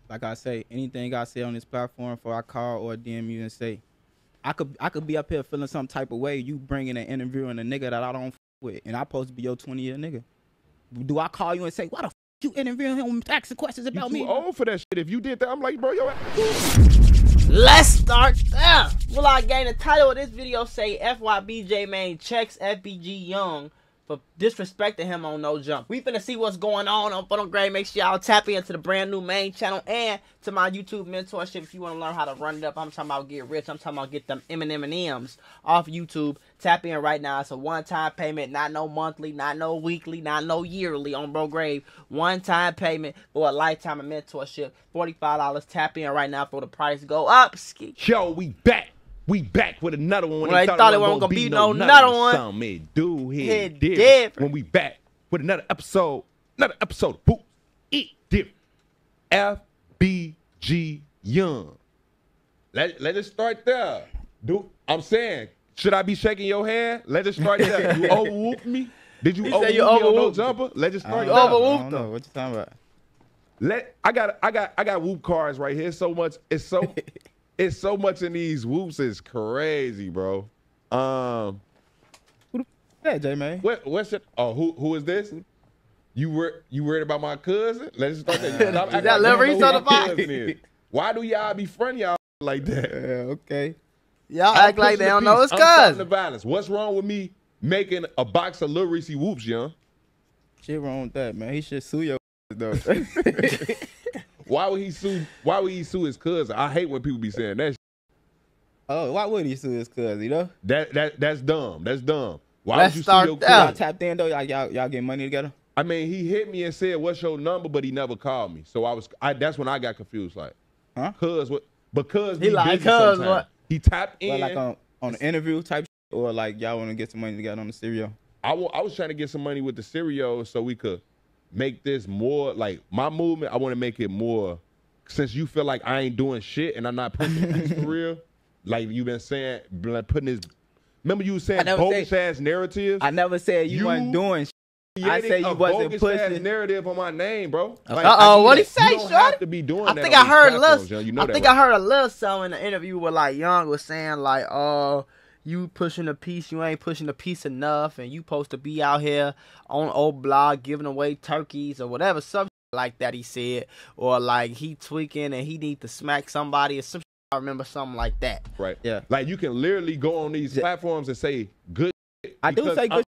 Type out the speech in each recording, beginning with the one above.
like I say, anything I say on this platform, for I call or DM you and say, I could be up here feeling some type of way. You bringing an interview and a nigga that I don't with, and I supposed to be your 20-year nigga. Do I call you and say, why the you interviewing him asking questions about me? You too old for that shit. If you did that, I'm like, bro, yo. Let's start there. Will I gain the title of this video say FYBJ Main checks FBG Young for disrespecting him on No Jump. We finna see what's going on Photo Grade. Make sure y'all tap into the brand new main channel and to my YouTube mentorship if you want to learn how to run it up. I'm talking about get rich. I'm talking about get them M&M's off YouTube. Tap in right now. It's a one-time payment, not no monthly, not no weekly, not no yearly on Bro Grave. One-time payment for a lifetime of mentorship. $45. Tap in right now for the price go up. Yo, we back. We back with another one. When they thought it wasn't gonna be no another one. Something do hit different. When we back with another episode of Boot Eat Different. FBG Young. Let us start there. Dude, I'm saying, should I be shaking your hand? Let us start there. You overwhooped me? Did you overwhoop me on No Jumper? Let us start there. Overwhooped them. What you talking about? I got whoop cards right here. So much. It's so it's so much in these whoops. It's crazy, bro. Who the that, J-Man? What's it? Oh, who is this? You worried about my cousin? Let's start there. Is that Larry certified? Why do y'all be fronting y'all like that? Yeah, okay. Y'all act like they don't know his cousin. The violence. What's wrong with me making a box of Lil Reese whoops, young? Shit wrong with that, man. He should sue your though. Why would he sue? Why would he sue his cousin? I hate when people be saying that. Oh, why would he sue his cousin? You know? That's dumb. That's dumb. Why Let's would you start sue your there. cousin? Y'all tapped in though. Y'all get money together. I mean, he hit me and said, "What's your number?" But he never called me. So that's when I got confused. Like, huh? Because he like cuz what? He tapped in. Well, like on an interview type shit, or like y'all want to get some money together on the stereo. I was trying to get some money with the stereo so we could make this more like my movement. I want to make it more. Since you feel like I ain't doing shit and I'm not pushing peace for real, like you've been saying, like putting this. Remember you saying bogus ass narratives? I never said you wasn't doing shit. I say you wasn't pushing narrative on my name, bro. Like, what he say, you don't have to be doing that. I think I heard a little. I heard a little something in the interview where like Young was saying like, "Oh, you pushing the piece, you ain't pushing the piece enough, and you supposed to be out here on old blog giving away turkeys or whatever." Something like that he said, or like he tweaking and he need to smack somebody or some. I remember something like that. Right. Yeah. Like you can literally go on these platforms and say good. I do say good.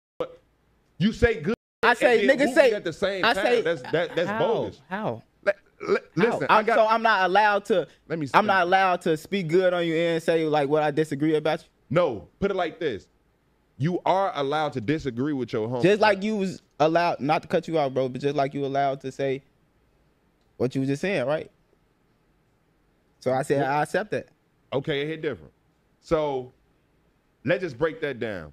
You say good. I say niggas say at the same I time. say that's bogus. How? Listen, so I'm not allowed to. Let me. I'm not allowed to speak good on you and say like what I disagree about you. No, put it like this. You are allowed to disagree with your homie. Just like you was allowed, not to cut you out, bro, but just like you allowed to say what you was just saying, right? So I said I accept that. Okay, it hit different. So let's just break that down.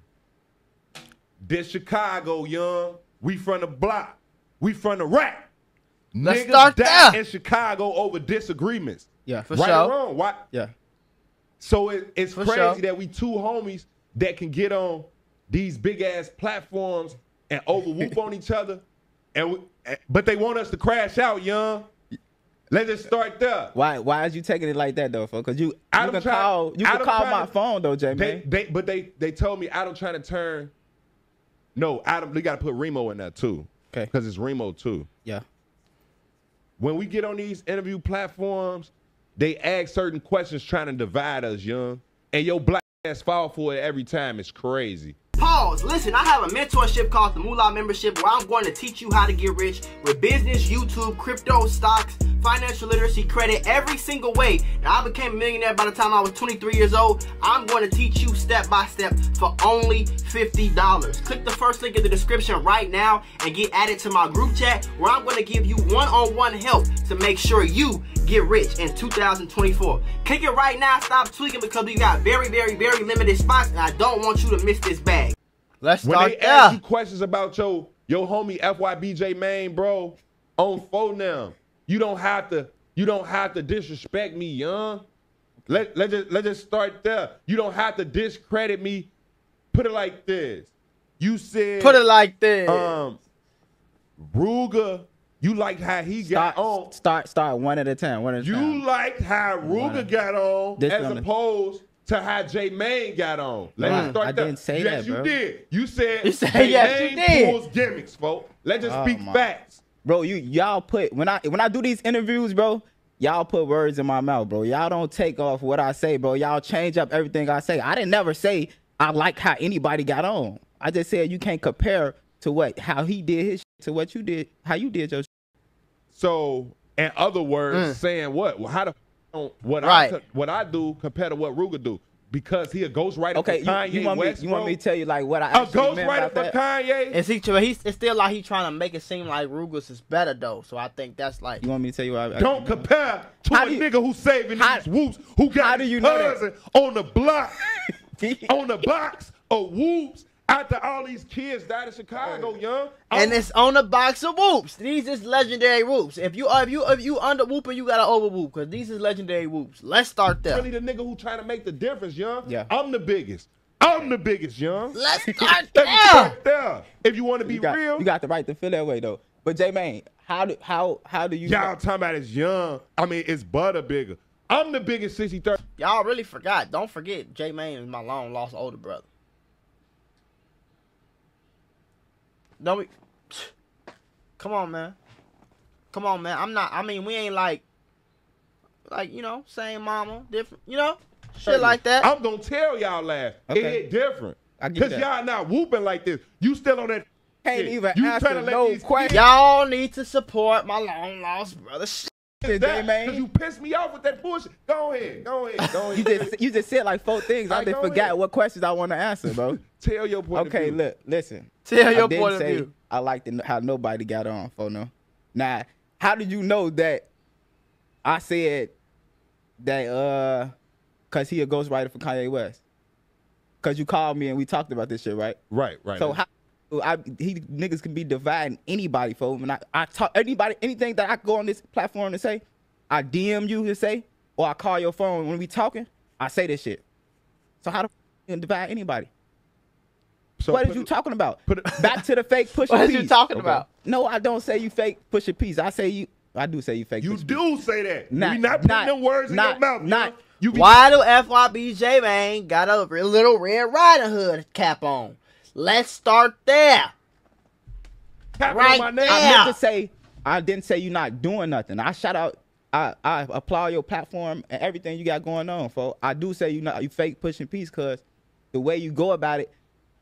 This Chicago, young. We from the block. We from the rap. Let's Niggas start die there. in Chicago over disagreements. Yeah, for right sure. or wrong? Why? Yeah. So it's For crazy sure. that we two homies that can get on these big ass platforms and overwhoop on each other, but they want us to crash out, young. Let's just start there. Why is you taking it like that though, folks? Because you can call my phone though, J-Man. They told me Adam trying to turn. No, Adam, we got to put Remo in there too. Okay. Because it's Remo too. Yeah. When we get on these interview platforms, they ask certain questions trying to divide us, young. And your black ass fall for it every time. It's crazy. Pause. Listen, I have a mentorship called the Mula membership where I'm going to teach you how to get rich with business, YouTube, crypto, stocks, financial literacy, credit, every single way. Now, I became a millionaire by the time I was 23 years old. I'm going to teach you step by step for only $50. Click the first link in the description right now and get added to my group chat where I'm going to give you one-on-one help to make sure you get rich in 2024. Click it right now. Stop tweaking because we got very, very, very limited spots and I don't want you to miss this bag. Let's start when they ask you questions about your homie FYBJ Main, bro, on phone now, you don't have to disrespect me, young. Let's just start there. You don't have to discredit me. Put it like this. You said put it like this. Ruger, You liked how he got on. Start one at a time. One at a time. You liked how Ruger got on as opposed to how J-Mane got on. Let's start I there. didn't say yes, that, bro. You did. You said yes, you J-Mane did. pulls gimmicks, folks. Let's just speak facts. Bro, y'all put when I do these interviews, bro, y'all put words in my mouth, bro. Y'all don't take off what I say, bro. Y'all change up everything I say. I didn't never say I like how anybody got on. I just said you can't compare to how he did his shit to what you did, how you did your shit. So, in other words, saying what? Well, how the what I do compared to what Ruger do? Because he a ghostwriter for Kanye you want West, me to tell you like what I a actually meant ghostwriter about for that? Kanye? It's still like he's trying to make it seem like Ruger's is better though. So I think that's like. You want me to tell you what Don't compare to a nigga who's saving these whoops, who got his cousin on the block, on the box of whoops. After all these kids died in Chicago, young, and it's on the box of whoops. These is legendary whoops. If you under whooping, you gotta over whoop because these is legendary whoops. Let's start there. Really, the nigga who trying to make the difference, young. Yeah. I'm the biggest. I'm the biggest, young. Let's start Let me there. start there. If you want to be real, you got the right to feel that way though. But J-Mane, how do you? Y'all talking about it's young. I mean, it's butter bigger. I'm the biggest 60-30. Y'all really forgot. Don't forget, J-Mane is my long lost older brother. Don't we? Come on, man. Come on, man. I mean, we ain't like you know, same mama, different, you know, shit like that. I'm gonna tell y'all last. Okay. It hit different. I get Cause that. y'all not whooping like this. You still on that. Can't shit. even you answer tryna let no these question. Y'all need to support my long lost brother. J-Mane. Cause you pissed me off with that bullshit. Go ahead. You just said like 4 things. I just forgot what questions I want to answer, bro. Tell your point of view. Okay, listen. Tell your I didn't point of say view. I liked how nobody got on for no. Now, how did you know that I said that cause he a ghostwriter for Kanye West? Cause you called me and we talked about this shit, right? Right. So how niggas can be dividing anybody for when I talk anything that I go on this platform to say, I DM you to say, or I call your phone when we talking, I say this shit. So how the you divide anybody? So what are you talking about? Back to the fake push What a are piece. you talking about? No, I don't say you fake push a piece. I do say you fake You push a piece. do say that. Not- we not putting not- them words in not- your mouth. not- you be Why do FYBJ man got a little Red Riding Hood cap on? Let's start there. tapping right on my name. there. I meant to say, I didn't say you not doing nothing. I shout out, I applaud your platform and everything you got going on, folks. I do say you fake pushing peace because the way you go about it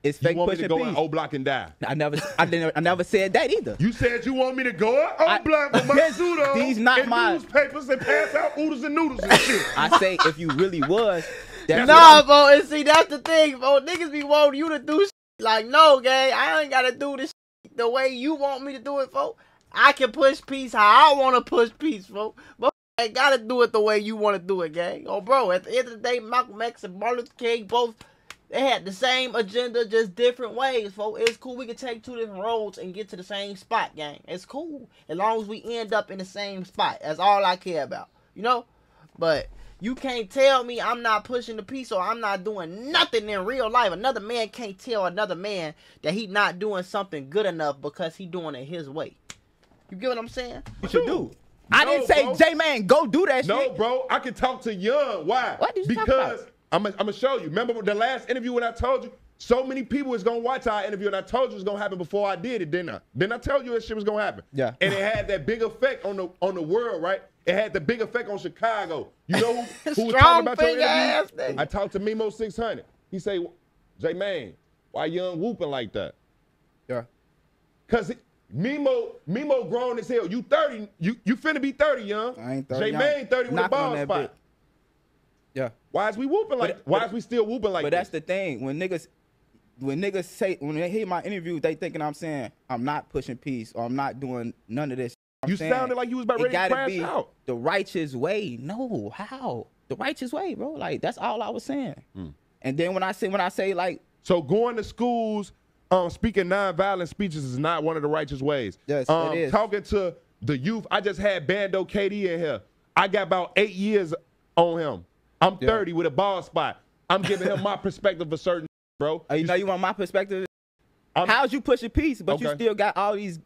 is You fake want me to pushing go in peace. O Block and die? I never said that either. You said you want me to go in O I- Block with my suit on these not and my- newspapers and pass out oodles and noodles and shit. I say if you really was, that's Nah, bro, and see, that's the thing, bro. Niggas be wanting you to do shit. Like, no, gang, I ain't gotta do this shit the way you want me to do it, folks. I can push peace how I want to push peace, folks. But I ain't gotta do it the way you want to do it, gang. Oh, bro, at the end of the day, Malcolm X and Martin Luther King both, they had the same agenda, just different ways, folks. It's cool. We can take 2 different roads and get to the same spot, gang. It's cool. As long as we end up in the same spot. That's all I care about, you know? But you can't tell me I'm not pushing the peace or I'm not doing nothing in real life. Another man can't tell another man that he not doing something good enough because he doing it his way. You get what I'm saying? what you do. I didn't say, bro. J-Man, go do that No, shit. bro, I can talk to Young. Why? What did you talk Because about? I'm gonna show you. Remember the last interview when I told you so many people was gonna watch our interview, and I told you it was gonna happen before I did it, didn't I? Didn't I tell you that shit was gonna happen? Yeah. And it had that big effect on the world, right? It had the big effect on Chicago. You know who was Strong talking about your finger ass interview? nigga. I talked to Mimo 600. He say, J-Man, why Young whooping like that? Yeah. Cause Mimo grown as hell. You 30. You finna be 30, Young. I ain't 30. J-Man 30 with a Knock on ball that spot. bit. Yeah. Why is we whooping like? Why is we still whooping like But this? that's the thing. When they hear my interview, they thinking I'm saying I'm not pushing peace or I'm not doing none of this. You sounded like you was about ready to gotta crash be out. the righteous way. No, how? The righteous way, bro. Like that's all I was saying. And then when I say like, So going to schools, speaking nonviolent speeches is not one of the righteous ways. Yes, it is. Talking to the youth. I just had Bando KD in here. I got about 8 years on him. I'm 30 with a ball spot. I'm giving him my perspective of certain, bro. you know, you want my perspective? How's you pushing peace, but you Okay. still got all these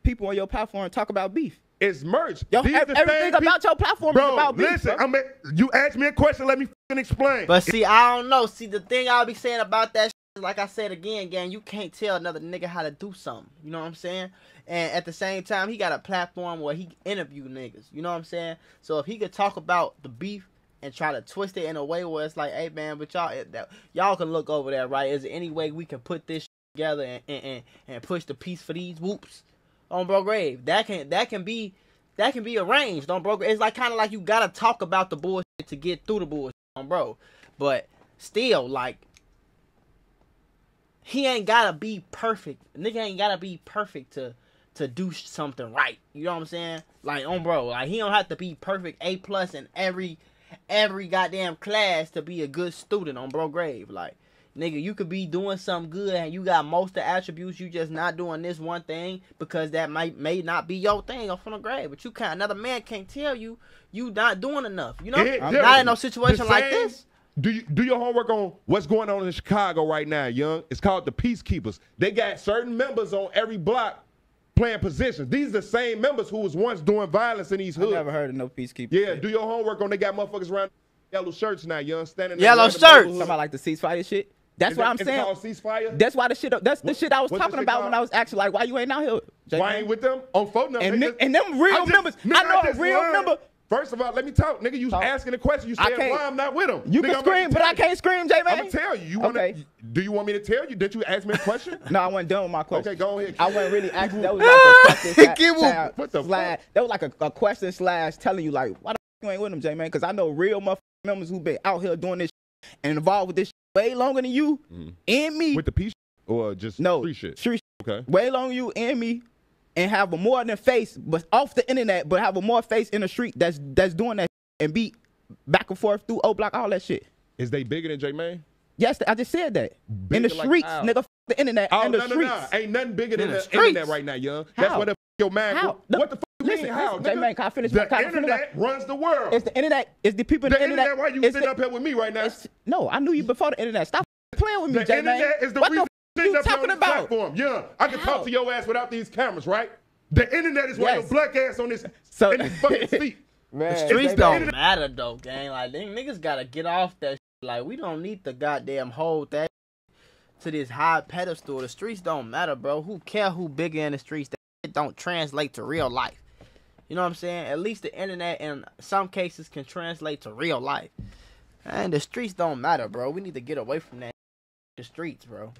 people on your platform talk about beef. It's merch. Yo, These the everything same about your platform is about beef. Listen, Bro. you asked me a question, let me f***ing explain. But see, I don't know. See, the thing I'll be saying about that is, like I said again, gang, you can't tell another nigga how to do something. You know what I'm saying? And at the same time, he got a platform where he interview niggas. You know what I'm saying? So if he could talk about the beef and try to twist it in a way where it's like, hey, man, but y'all can look over there, right? Is there any way we can put this together and push the peace for these whoops on Bro Grave? That can be arranged on Bro Grave. It's like kind of like you gotta talk about the bullshit to get through the bullshit on Bro. But still, like, he ain't gotta be perfect. Nigga ain't gotta be perfect to do something right. You know what I'm saying? Like, on Bro, like, he don't have to be perfect A+ in every goddamn class to be a good student on Bro Grave. Like, nigga, you could be doing something good and you got most of the attributes, you just not doing this one thing because that may not be your thing off on the grave. But another man can't tell you not doing enough. You know? Not in no situation like this. Do your homework on what's going on in Chicago right now, young. It's called the Peacekeepers. They got certain members on every block playing positions. These are the same members who was once doing violence in these hoods. I never heard of no Peacekeepers. Yeah, do your homework on. They got motherfuckers around yellow shirts now, young. Standing yellow shirts. Talking about like the ceasefire shit. That's what I'm saying. It's called ceasefire? That's why the shit. That's the shit I was talking about when I was actually like, why you ain't out here? Why ain't with them on phone number? And them real members. I know a real member. First of all, let me talk, nigga. You asking a question. You said why I'm not with him. You can scream, but I can't scream, J man. I'm gonna tell you. Do you want me to tell you? Did you ask me a question? No, I wasn't done with my question. Okay, go ahead. I wasn't really asking. That was like a question. What the fuck? That was like a question / telling you like, why the fuck you ain't with him, J man? Because I know real motherfucking members who been out here doing this shit and involved with this shit way longer than you and me. With the peace or just street shit? Street. Okay. Way longer than you and me. And have a more than face, but off the internet, but have a more face in the street that's doing that shit and be back and forth through O Block, all that shit. Is they bigger than J Man? Yes, I just said that. Bigger in the streets, like nigga, the internet and the streets. No. Ain't nothing bigger than the streets. internet right now, young. How? That's what the your man. How? What the fuck you mean? How? J Man, can I finish? The internet runs the world. It's the internet. It's the people in the the internet. Why you sitting up here with me right now? No, I knew you before the internet. Stop playing with me, J Man. The internet is the what reason the you you up here talking on this about? platform. Yeah, I can talk to your ass without these cameras, right? The internet is why your black ass on this in this fucking seat. The streets don't matter though, gang. Like, them niggas gotta get off that shit. Like, we don't need to goddamn hold that to this high pedestal. The streets don't matter, bro. Who care who bigger in the streets? That shit don't translate to real life. You know what I'm saying? At least the internet in some cases can translate to real life. And the streets don't matter, bro. We need to get away from that. The streets, bro.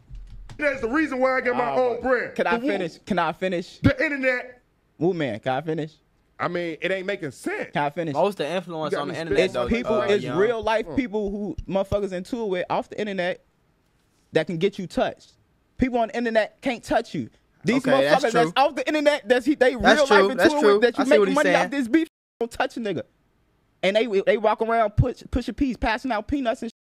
That's the reason why I get my own brand. Can I finish? Can I finish? The internet. Woo man, can I finish? I mean, it ain't making sense. Can I finish? Most of the influence on the internet, It's though, people, it's real life people who motherfuckers into it with off the internet that can get you touched. People on the internet can't touch you. These motherfuckers that's off the internet, they real life into it with, that you make money off this beef, don't touch a nigga. And they walk around push a piece, passing out peanuts and shit.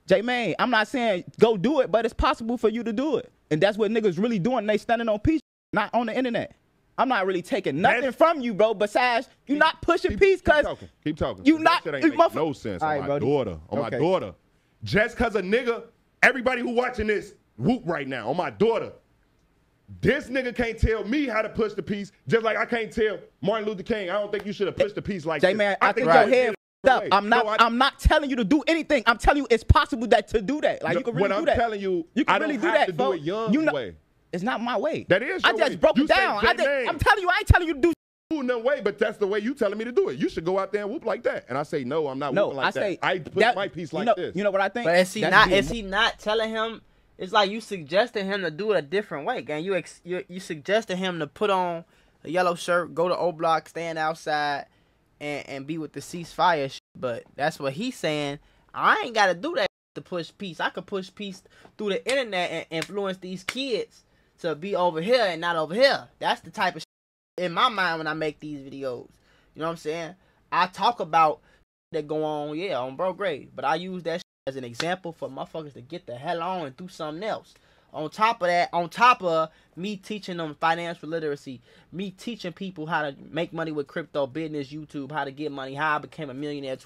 J man, I'm not saying go do it, but it's possible for you to do it. And that's what niggas really doing. They standing on peace, not on the internet. I'm not really taking nothing from you, bro. Besides, you not pushing peace because keep talking. You not. That shit ain't make no sense on my daughter. On my daughter. Just cause a nigga, everybody who watching this whoop right now on my daughter. This nigga can't tell me how to push the peace, just like I can't tell Martin Luther King. I don't think you should have pushed the peace like J man, I think your head up. I'm not telling you to do anything. I'm telling you it's possible to do that. Like you can really do that. What I'm telling you, I don't have to do it young way. It's not my way. That is your way. I just broke it down. I'm telling you, I ain't telling you to do no way, but that's the way you telling me to do it. You should go out there and whoop like that. And I say, no, I'm not whooping like that. I push my piece like this. You know what I think? But is he not telling him? It's like you suggesting him to do it a different way, gang. You suggested him to put on a yellow shirt, go to O Block, stand outside, and be with the ceasefire shit. But that's what he's saying. I ain't got to do that to push peace. I could push peace through the internet and influence these kids to be over here and not over here. That's the type of shit in my mind when I make these videos. You know what I'm saying? I talk about that go on, on Bro Grave, but I use that as an example for motherfuckers to get the hell on and do something else. On top of that, on top of me teaching them financial literacy, me teaching people how to make money with crypto, business, YouTube, how to get money, how I became a millionaire.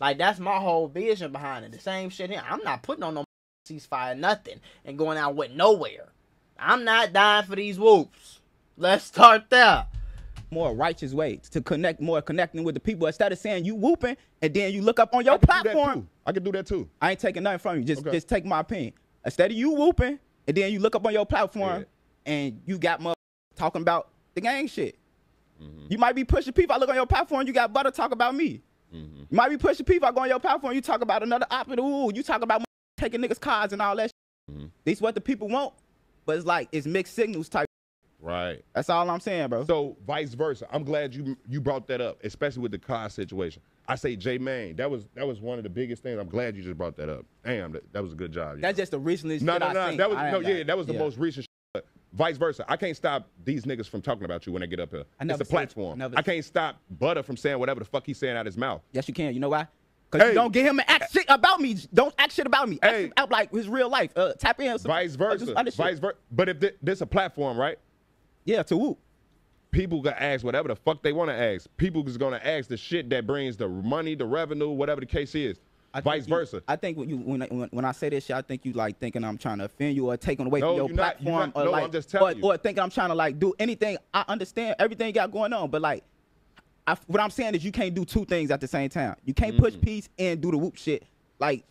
Like, that's my whole vision behind it. The same shit here. I'm not putting on no ceasefire, nothing, and going out with nowhere. I'm not dying for these whoops. Let's start there. More righteous way to connecting with the people instead of saying you whooping and then you look up on your I can do that platform. too. I can do that too. I ain't taking nothing from you. Just take my opinion. Instead of you whooping and then you look up on your platform and you got mother talking about the gang shit. You might be pushing people. I look on your platform, you got butter talk about me. You might be pushing people. I go on your platform, you talk about another opposite. Ooh, you talk about taking niggas' cars and all that shit. This is what the people want, but it's like it's mixed signals type. Right. That's all I'm saying, bro. So vice versa. I'm glad you brought that up, especially with the car situation. I say J-Mane. That was one of the biggest things. I'm glad you just brought that up. Damn, that was a good job. That's just the recently. No. That was the most recent. But vice versa. I can't stop these niggas from talking about you when they get up here. It's a platform. I can't stop Butter from saying whatever the fuck he's saying out his mouth. Yes, you can. You know why? Because you don't get him to act shit about me. Don't act shit about me. Act out like his real life. Tap in. Vice versa. Vice versa. But if this a platform, right? Yeah, to whoop. People gonna ask whatever the fuck they want to ask. People is gonna ask the shit that brings the money, the revenue, whatever the case is. Vice versa. I think when I say this shit, I think you like thinking I'm trying to offend you or taking away from your platform, or like, I'm just telling you. Or thinking I'm trying to like do anything. I understand everything you got going on, but like, what I'm saying is you can't do two things at the same time. You can't push peace and do the whoop shit. Like,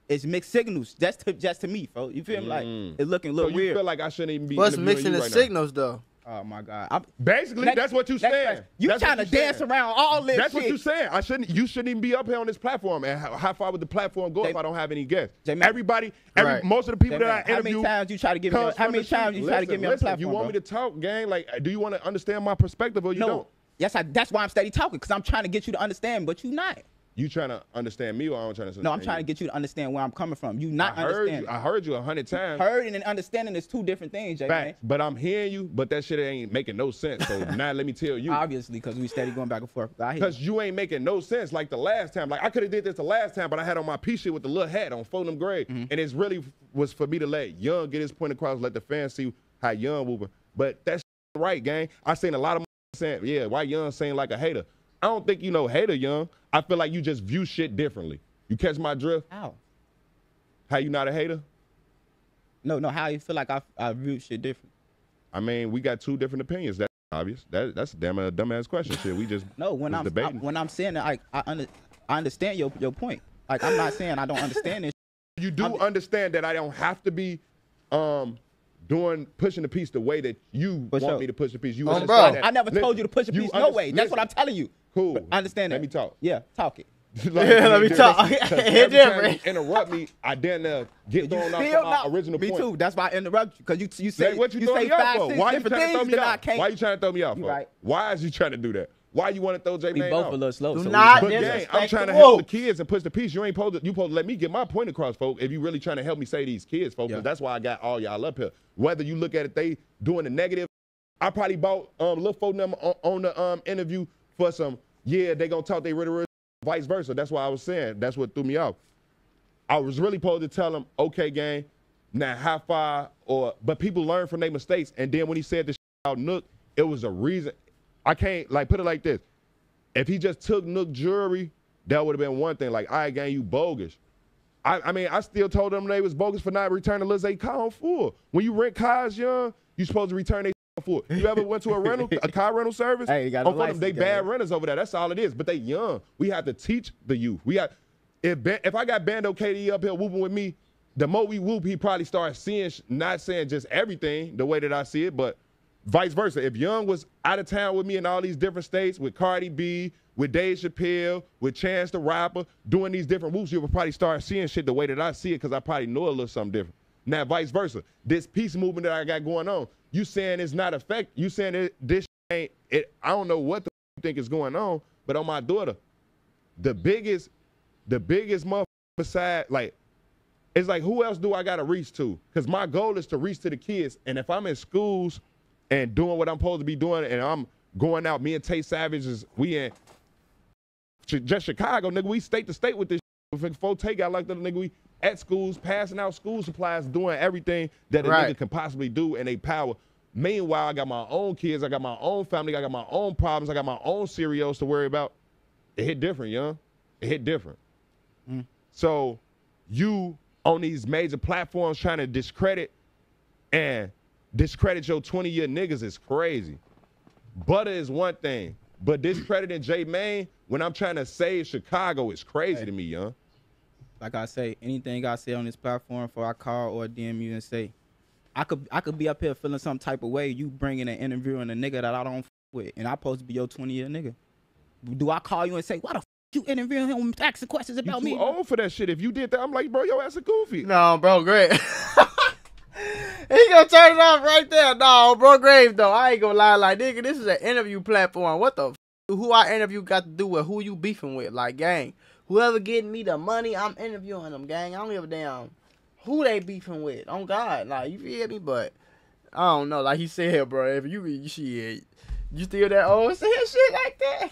it's mixed signals. Just to me, folks. You feel me? Like, it's looking a little weird. So you feel like I shouldn't even be. What's mixing the signals though? Oh my God! Basically, that's what you saying. You trying to dance around all this That's shit. what you saying. You shouldn't even be up here on this platform. And how far would the platform go if I don't have any guests? Most of the people that I interview. How many times you try to give me? How many times you try to give me a platform? You want me to talk, gang? Like, do you want to understand my perspective or you don't? Yes, that's why I'm steady talking, because I'm trying to get you to understand, but you not. You trying to understand me, or I'm trying to understand No, I'm trying to get you to understand where I'm coming from. You not understand. I heard you 100 times. Heard and understanding is two different things, Jay. Facts, but I'm hearing you, but that shit ain't making no sense. So now let me tell you. Obviously, because we steady going back and forth. Because you ain't making no sense like the last time. Like, I could have did this the last time, but I had on my piece shit with the little hat on Fulham Gray. And it's really was for me to let Young get his point across, let the fans see how Young moving. But that's right, gang. I seen a lot of saying, yeah, why Young saying like a hater? I don't think you know hater, Young. I feel like you just view shit differently. You catch my drift? How? How you not a hater? No, how you feel like I view shit different? I mean, we got two different opinions. That's obvious. That's a dumbass question. Shit, we just when I'm saying that, I understand your point. Like, I'm not saying I don't understand this. You do understand that I don't have to be pushing the piece the way that you want me to push the piece. You understand that? I never told you to push a piece no way. That's what I'm telling you. Cool. But I understand that. Let me talk. Yeah, talk it. Let me talk. Every time you interrupt me, I then get thrown off my original point. Me too. That's why I interrupt you, because you say what you say 5, 6 Why different things that I can't. Why you trying to throw me off? Right. Why is you trying to do that? Why you want to throw J-Mane We both off? a little slow. But gang, I'm trying to help the kids and push the piece. You supposed to let me get my point across, folks. If you really trying to help me say these kids, folks, that's why I got all y'all up here. Whether you look at it, they doing the negative. I probably bought Lil Folk them on the interview for some. Yeah, they gonna talk they rid vice versa. That's why I was saying. That's what threw me off. I was really supposed to tell them, okay, gang, now how far but people learn from their mistakes. And then when he said this about Nook, it was a reason. I can't put it like this. If he just took Nook jewelry, that would have been one thing. Like, all right, gang, you bogus. I mean, I still told them they was bogus for not returning Liz's car on full. When you rent cars, Young, you supposed to return their full. You ever went to a car rental service? Hey, you got they bad renters over there. That's all it is. But they young. We have to teach the youth. If I got Bando KD up here whooping with me, the more we whoop, he probably starts seeing, not saying just everything the way that I see it, but vice versa. If Young was out of town with me in all these different states, with Cardi B, with Dave Chappelle, with Chance the Rapper, doing these different whoops, you would probably start seeing shit the way that I see it, because I probably know a little something different. Now, vice versa. This peace movement that I got going on, you saying it's not you saying this ain't it. I don't know what the you think is going on, but on my daughter, the biggest motherfucker beside, like, it's like, who else do I got to reach to? Because my goal is to reach to the kids, and if I'm in schools and doing what I'm supposed to be doing, and I'm going out, me and Tay Savage we in just Chicago, nigga, we state to state with this shit. Before Tay got like that, nigga, we at schools, passing out school supplies, doing everything that a nigga can possibly do in their power. Meanwhile, I got my own kids, I got my own family, I got my own problems, I got my own cereals to worry about. It hit different, Young. It hit different. So you on these major platforms trying to discredit and discredit your 20-year niggas is crazy. Butter is one thing, but discrediting J Mane when I'm trying to save Chicago is crazy to me, young. Like I say, anything I say on this platform, before I call or DM you and say, I could be up here feeling some type of way. You bringing an interview and a nigga that I don't with, and I supposed to be your 20-year nigga. Do I call you and say, why the you interviewing him, asking questions about me? You too old for that shit. If you did that, I'm like, bro, your ass a goofy. No, bro, great. He gonna turn it off right there. No, bro, grave though. I ain't gonna lie, like nigga, this is an interview platform. What the who I interview got to do with who you beefing with? Like, gang, whoever getting me the money, I'm interviewing them, gang. I don't give a damn who they beefing with. On God, like you feel me? But I don't know. Like he said, bro, if you shit, you still that old saying shit like that?